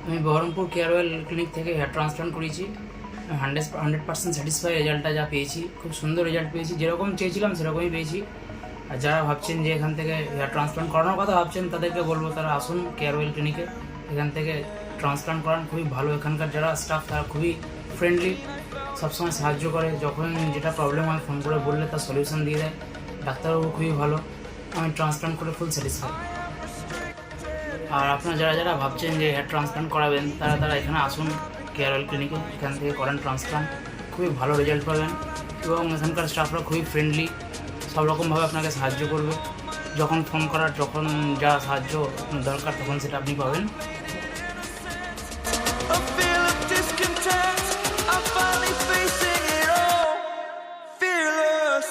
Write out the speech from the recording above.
আমি Baharampur care well clinic থেকে hair transplant করিয়েছি। 100% স্যাটিসফাই রেজাল্টটা যা পেয়েছি, খুব সুন্দর রেজাল্ট পেয়েছি, যেরকম চেয়েছিলাম সেরকমই পেয়েছি। আর যারা ভাবছেন যে এখান থেকে হেয়ার ট্রান্সপ্লান্ট করানোর কথা ভাবছেন তাদেরকে বলবো তারা আসুন কেয়ার ওয়েল ক্লিনিকে, এখান থেকে ট্রান্সপ্লান্ট করান। খুবই ভালো, এখানকার যারা স্টাফ তারা খুবই ফ্রেন্ডলি, সবসময় সাহায্য করে। যখন যেটা প্রবলেম হয় ফোন করে বললে তার সলিউশন দিয়ে দেয়। ডাক্তারবাবু খুবই ভালো, আমি ট্রান্সপ্লান্ট করে ফুল স্যাটিসফাই। আর আপনারা যারা যারা ভাবছেন যে হেয়ার ট্রান্সপ্লান্ট করাবেন তারা এখানে আসুন কেয়ার ওয়েল ক্লিনিকে, এখান থেকে করান ট্রান্সপ্লান্ট, খুবই ভালো রেজাল্ট পাবেন। এবং এখানকার স্টাফরা খুবই ফ্রেন্ডলি, সব রকমভাবে আপনাকে সাহায্য করবে। যখন ফোন করার, যখন যা সাহায্য দরকার তখন সেটা আপনি পাবেন। A feel of discontent, I'm finally facing it all, fearless.